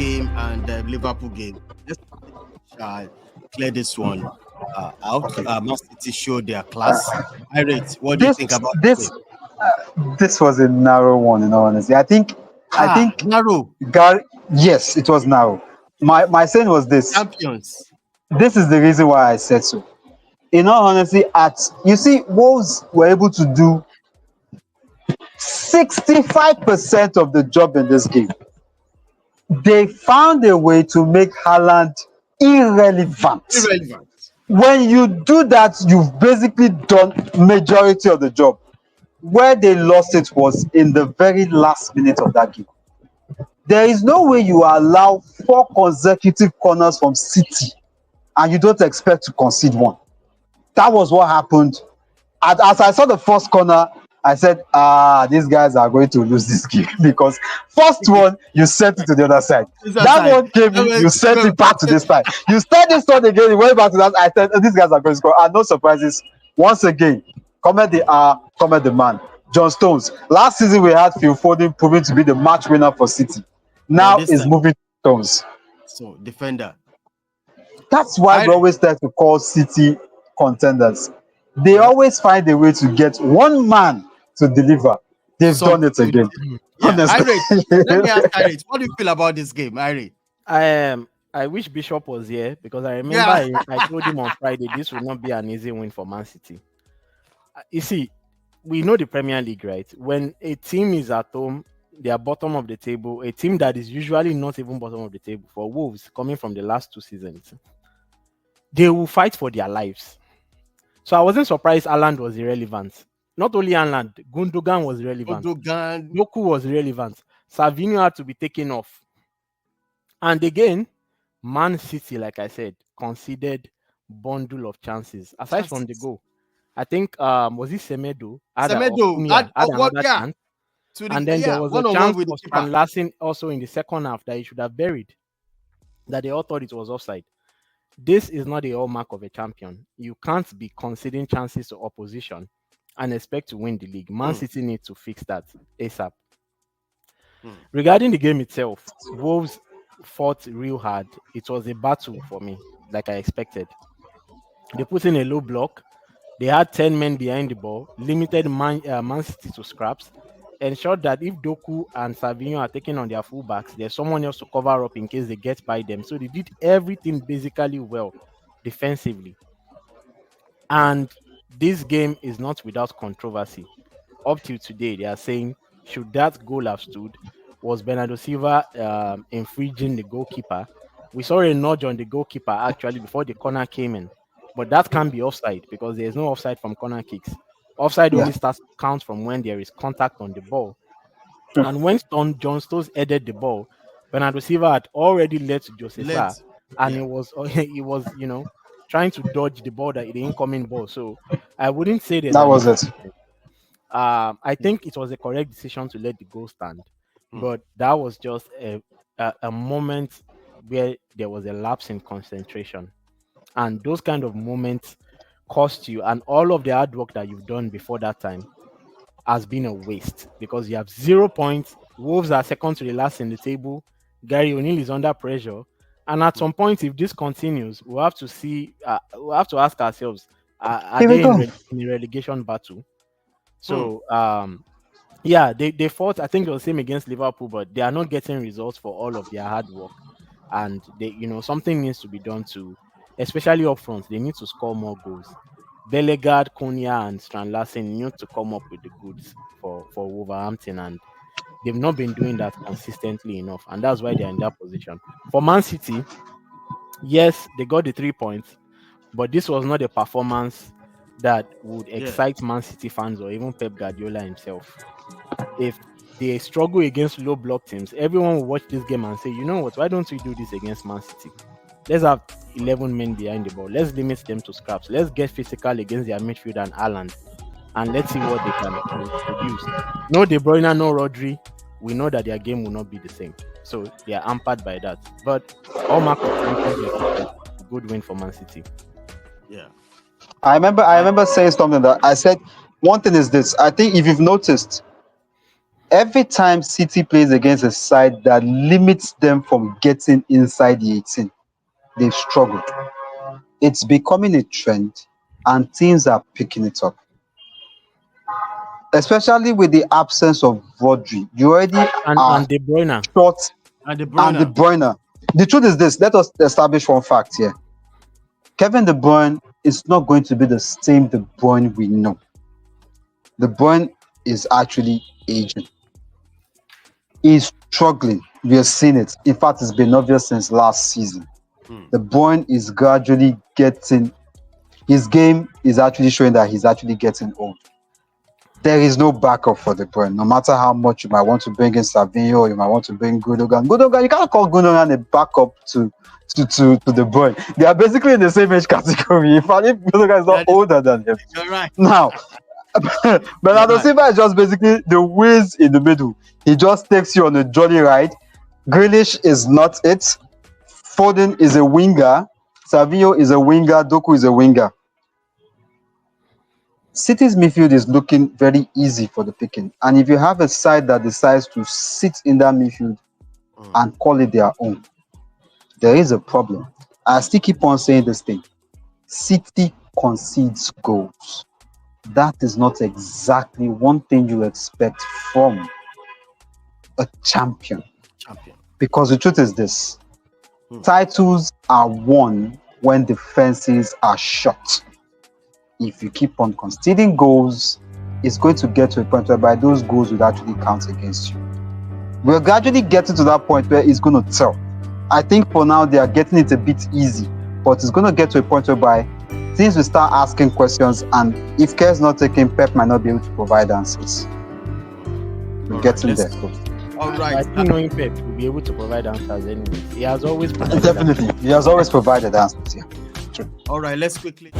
game and the Liverpool game. Let's clear this one out. Okay. Man City showed their class. Irate, what do you think about this this was a narrow one, in all honesty. I think narrow yes, it was narrow. My saying was this. champions? This is the reason why I said so. In all honesty, you see, Wolves were able to do 65% of the job in this game. They found a way to make Haaland irrelevant. When you do that, you've basically done majority of the job. Where they lost it was in the very last minute of that game. There is no way you allow 4 consecutive corners from City and you don't expect to concede one. That was what happened. As I saw the first corner, I said, these guys are going to lose this game because first one, you sent it to the other side. That one came in, you sent it back to this side. You start this one again, you went back to that. I said, these guys are going to score. And no surprises. Once again, comment the comment the man. John Stones. Last season, we had Phil Foden proving to be the match winner for City. Now it's moving to Stones. So, defender. That's why we always try to call City contenders. They always find a way to get one man to deliver. They've done it again. Honestly. Let me ask Irate, what do you feel about this game, Irate? I wish Bishop was here because I remember I told him on Friday this will not be an easy win for Man City. You see, we know the Premier League, right? When a team is at home, they are bottom of the table. A team that is usually not even bottom of the table for Wolves, coming from the last 2 seasons, they will fight for their lives. So I wasn't surprised Haaland was irrelevant. Not only Haaland, Gundogan was irrelevant. Doku was irrelevant. Savinho had to be taken off. And again, Man City, like I said, conceded bundle of chances. Aside from the goal, I think was it Semedo? Semedo had another chance. And then there was a chance for Strand Larsen also in the second half that he should have buried. That they all thought it was offside. This is not a hallmark of a champion. You can't be conceding chances to opposition and expect to win the league. Man City needs to fix that ASAP. Regarding the game itself, Wolves fought real hard. It was a battle for me, like I expected. They put in a low block. They had 10 men behind the ball, limited Man City to scraps, ensured that if Doku and Savinho are taking on their fullbacks, there's someone else to cover up in case they get by them. So they did everything basically well defensively. And this game is not without controversy. Up till today, they are saying, should that goal have stood? Was Bernardo Silva infringing the goalkeeper? We saw a nudge on the goalkeeper actually before the corner came in. But that can't be offside because there's no offside from corner kicks. Offside only starts to count from when there is contact on the ball. And when John Stones headed the ball, Bernardo Silva had already led to Joseph, and he was trying to dodge the ball, the incoming ball. So I wouldn't say that was it. I think it was a correct decision to let the goal stand, but that was just a moment where there was a lapse in concentration, and those kind of moments cost you, and all of the hard work that you've done before that time has been a waste because you have 0 points. Wolves are second to the last in the table. Gary O'Neill is under pressure, and at some point, if this continues, we'll have to see. We'll have to ask ourselves: are they in a relegation battle? So, they fought. I think it was the same against Liverpool, but they are not getting results for all of their hard work, and something needs to be done to, especially up front. They need to score more goals. Bellegarde, Konya, and Strand Larsen need to come up with the goods for Wolverhampton, and they've not been doing that consistently enough, and that's why they're in that position. For Man City, yes, they got the 3 points, but this was not a performance that would excite Man City fans or even Pep Guardiola himself. If they struggle against low block teams, everyone will watch this game and say, you know what, why don't we do this against Man City? Let's have 11 men behind the ball. Let's limit them to scraps. Let's get physical against their midfield and Haaland, and let's see what they can produce. No De Bruyne, no Rodri. We know that their game will not be the same. So they are hampered by that. But all mark of good win for Man City. Yeah. I remember saying something that I said, one thing is this. I think if you've noticed, every time City plays against a side that limits them from getting inside the 18, they've struggled. It's becoming a trend, and teams are picking it up. Especially with the absence of Rodri. You already are And De Bruyne. short And De and De Bruyne. The truth is this, let us establish one fact here. Kevin De Bruyne is not going to be the same De Bruyne we know. De Bruyne is actually aging. He's struggling. We have seen it. In fact, it's been obvious since last season. De Bruyne is gradually getting, his game is actually showing that he's actually getting old. There is no backup for De Bruyne. No matter how much you might want to bring in Savinho, you might want to bring Gundogan. You can't call Gundogan a backup to De Bruyne. They are basically in the same age category. In fact, if Gundogan is not older than him. You're right. Now, Bernardo Silva is just basically the whiz in the middle. He just takes you on a jolly ride. Grealish is not it. Foden is a winger. Savinho is a winger. Doku is a winger. City's midfield is looking very easy for the picking. And if you have a side that decides to sit in that midfield and call it their own, there is a problem. I still keep on saying this thing. City concedes goals. That is not exactly one thing you expect from a champion. Because the truth is this. Titles are won when defenses are shut. If you keep on conceding goals, it's going to get to a point whereby those goals will actually count against you. We're gradually getting to that point where it's going to tell. I think for now they are getting it a bit easy, but it's going to get to a point whereby teams will start asking questions, and if care is not taken, Pep might not be able to provide answers. We're getting there. All right. I think knowing Pep will be able to provide answers anyway. He has always provided Definitely. answers. He has always provided answers. Yeah. All right, let's quickly.